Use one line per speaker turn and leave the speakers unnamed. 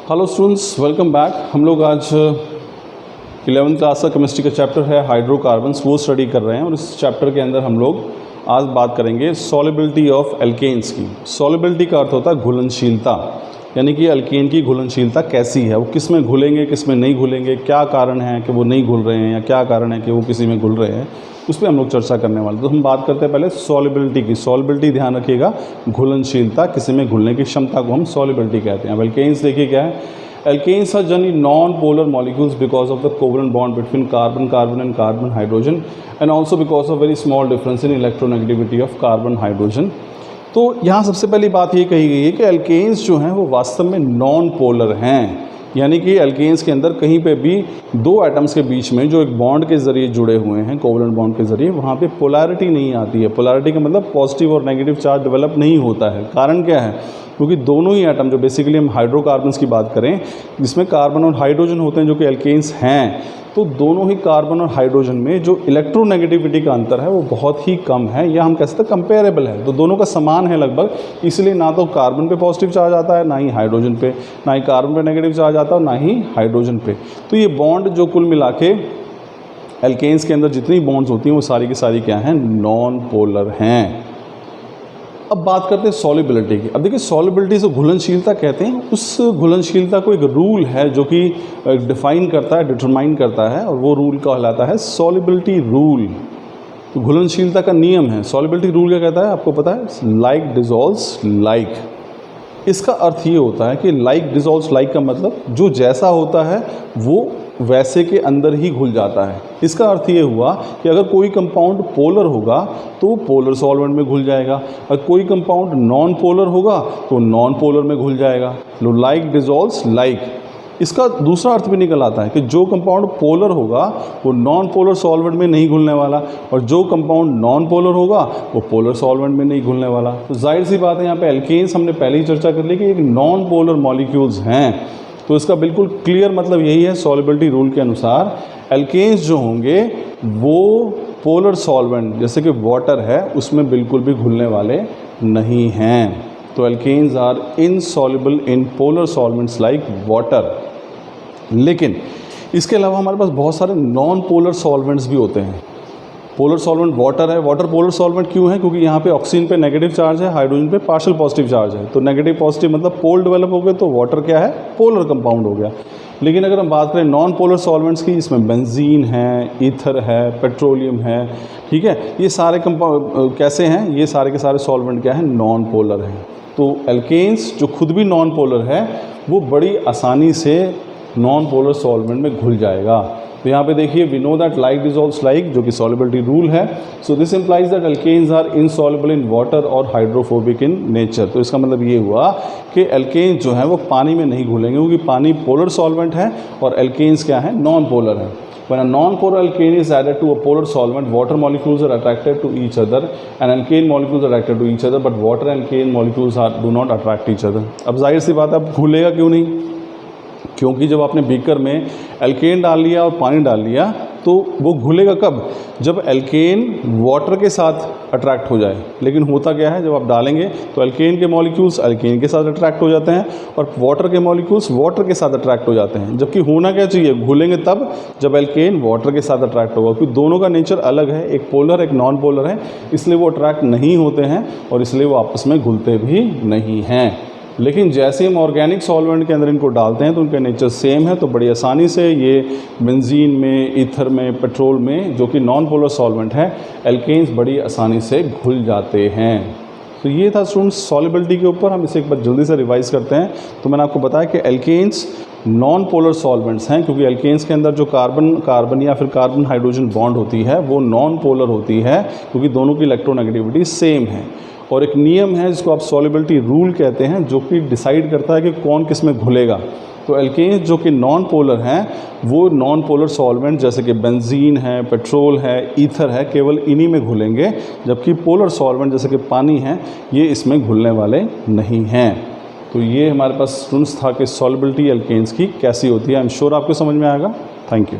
Hello students, welcome back. हम लोग आज 11th क्लास का केमिस्ट्री का चैप्टर है हाइड्रोकार्बन्स, वो स्टडी कर रहे हैं। और इस चैप्टर के अंदर हम लोग आज बात करेंगे सॉल्युबिलिटी ऑफ एल्केन्स की। सॉल्युबिलिटी का अर्थ होता है घुलनशीलता, यानी कि एल्केन की घुलनशीलता कैसी है, वो किस में घुलेंगे किस में नहीं घुलेंगे, क्या कारण है कि वो नहीं घुल रहे हैं या क्या कारण है कि वो किसी में घुल रहे हैं, उस पर हम लोग चर्चा करने वाले। तो हम बात करते हैं पहले सॉल्युबिलिटी की। सॉल्युबिलिटी ध्यान रखिएगा, घुलनशीलता, किसी में घुलने की क्षमता को हम सॉल्युबिलिटी कहते हैं। अब एल्केन्स देखिए क्या है, alkanes are generally non polar molecules because of the covalent bond between carbon and carbon hydrogen and also because of very small difference in electronegativity of carbon hydrogen. तो यहाँ सबसे पहली बात ये कही गई है कि एल्केन्स जो हैं वो वास्तव में नॉन पोलर हैं, यानी कि एल्केन्स के अंदर कहीं पे भी दो एटम्स के बीच में जो एक बॉन्ड के ज़रिए जुड़े हुए हैं, कोवलेंट बॉन्ड के ज़रिए, वहाँ पे पोलैरिटी नहीं आती है। पोलैरिटी का मतलब पॉजिटिव और नेगेटिव चार्ज डेवलप नहीं होता है। कारण क्या है? क्योंकि दोनों ही एटम, जो बेसिकली हम हाइड्रोकार्बन्स की बात करें जिसमें कार्बन और हाइड्रोजन होते हैं जो कि एल्केन्स हैं, तो दोनों ही कार्बन और हाइड्रोजन में जो इलेक्ट्रोनेगेटिविटी का अंतर है वो बहुत ही कम है, या हम कह सकते हैं कंपेरेबल है। तो दोनों का समान है लगभग, इसलिए ना तो कार्बन पे पॉजिटिव चार्ज आता है, ना ही हाइड्रोजन पे, ना ही कार्बन पे नेगेटिव चार्ज आता है और ना ही हाइड्रोजन पे। तो ये बॉन्ड जो कुल मिला के एल्केन्स के अंदर जितनी बॉन्ड्स होती हैं वो सारी की सारी क्या हैं? नॉन पोलर हैं। अब बात करते हैं सॉल्युबिलिटी की। अब देखिए, सॉल्युबिलिटी से घुलनशीलता कहते हैं, उस घुलनशीलता को एक रूल है जो कि डिफाइन करता है, डिटरमाइन करता है, और वो रूल कहलाता है सॉल्युबिलिटी रूल। तो घुलनशीलता का नियम है। सॉल्युबिलिटी रूल क्या कहता है आपको पता है? Like dissolves like. इसका अर्थ ये होता है कि लाइक डिसॉल्व्स लाइक का मतलब जो जैसा होता है वो वैसे के अंदर ही घुल जाता है। इसका अर्थ ये हुआ कि अगर कोई कंपाउंड पोलर होगा तो वो पोलर सॉल्वेंट में घुल जाएगा, अगर कोई कंपाउंड नॉन पोलर होगा तो नॉन पोलर में घुल जाएगा। लो लाइक डिसॉल्व्स लाइक। इसका दूसरा अर्थ भी निकल आता है कि जो कंपाउंड पोलर होगा वो नॉन पोलर सॉल्वेंट में नहीं घुलने वाला, और जो कंपाउंड नॉन पोलर होगा वो पोलर सॉल्वेंट में नहीं घुलने वाला। तो जाहिर सी बात है, यहाँ पे एल्केन्स हमने पहले ही चर्चा कर ली कि एक नॉन पोलर मॉलिक्यूल्स हैं। तो इसका बिल्कुल क्लियर मतलब यही है, सॉल्युबिलिटी रूल के अनुसार एल्केन्स जो होंगे वो पोलर सॉल्वेंट जैसे कि वाटर है उसमें बिल्कुल भी घुलने वाले नहीं हैं। तो alkanes are insoluble in polar solvents like water. लेकिन इसके अलावा हमारे पास बहुत सारे नॉन पोलर सॉल्वेंट्स भी होते हैं। पोलर सॉल्वेंट वाटर है। वाटर पोलर सॉल्वेंट क्यों है? क्योंकि यहाँ पे ऑक्सीजन पे नेगेटिव चार्ज है, हाइड्रोजन पे पार्शियल पॉजिटिव चार्ज है। तो नेगेटिव पॉजिटिव मतलब पोल डेवलप हो गए, तो वाटर क्या है? पोलर कंपाउंड हो गया। लेकिन अगर हम बात करें नॉन पोलर सॉल्वेंट्स की, इसमें बेंजीन है, ईथर है, पेट्रोलियम है, ठीक है, ये सारे कंपाउंड कैसे हैं? ये सारे के सारे सॉल्वेंट क्या है? नॉन पोलर हैं। तो एल्केन्स जो खुद भी नॉन पोलर है वो बड़ी आसानी से नॉन पोलर सॉल्वेंट में घुल जाएगा। तो यहाँ पे देखिए, we know that like dissolves like, जो कि सॉल्युबिलिटी रूल है। So this implies that alkanes are insoluble in water और हाइड्रोफोबिक इन नेचर। तो इसका मतलब ये हुआ कि एल्केन्स जो है वो पानी में नहीं घुलेंगे, क्योंकि पानी पोलर सॉल्वेंट है और एल्केन्स क्या है? नॉन पोलर है। When a non-polar alkane is added to a polar solvent, water molecules are attracted to each other and alkane molecules are attracted to each other, but water and alkane molecules do not attract each other. अब जाहिर सी बात है, अब घुलेगा क्यों नहीं? क्योंकि जब आपने बीकर में एल्केन डाल लिया और पानी डाल लिया तो वो घुलेगा कब? जब एल्केन वाटर के साथ अट्रैक्ट हो जाए। लेकिन होता क्या है, जब आप डालेंगे तो एल्केन के मॉलिक्यूल्स एल्केन के साथ अट्रैक्ट हो जाते हैं और वाटर के मॉलिक्यूल्स वाटर के साथ अट्रैक्ट हो जाते हैं। जबकि होना क्या चाहिए? घुलेंगे तब जब एल्केन वाटर के साथ अट्रैक्ट होगा, क्योंकि दोनों का नेचर अलग है, एक पोलर एक नॉन पोलर है, इसलिए वो अट्रैक्ट नहीं होते हैं और इसलिए वो आपस में घुलते भी नहीं हैं। लेकिन जैसे हम ऑर्गेनिक सॉल्वेंट के अंदर इनको डालते हैं तो उनका नेचर सेम है, तो बड़ी आसानी से ये बेंजीन में, ईथर में, पेट्रोल में, जो कि नॉन पोलर सॉल्वेंट है, एल्केन्स बड़ी आसानी से घुल जाते हैं। तो ये था स्टूडेंट्स सॉल्युबिलिटी के ऊपर। हम इसे एक बार जल्दी से रिवाइज करते हैं। तो मैंने आपको बताया कि एल्केन्स नॉन पोलर सॉल्वेंट्स हैं, क्योंकि एल्केन्स के अंदर जो कार्बन या फिर कार्बन हाइड्रोजन बॉन्ड होती है वो नॉन पोलर होती है, क्योंकि दोनों की इलेक्ट्रोनेगेटिविटी सेम है। और एक नियम है जिसको आप सॉल्युबिलिटी रूल कहते हैं, जो कि डिसाइड करता है कि कौन किस में घुलेगा। तो एल्केन्स जो कि नॉन पोलर हैं वो नॉन पोलर सॉल्वेंट जैसे कि बेंजीन है, पेट्रोल है, ईथर है, केवल इन्हीं में घुलेंगे, जबकि पोलर सॉल्वेंट जैसे कि पानी है ये इसमें घुलने वाले नहीं हैं। तो ये हमारे पास स्टूडेंट्स था कि सॉल्युबिलिटी एल्केन्स की कैसी होती है। आई एम श्योर आपको समझ में आएगा। Thank you.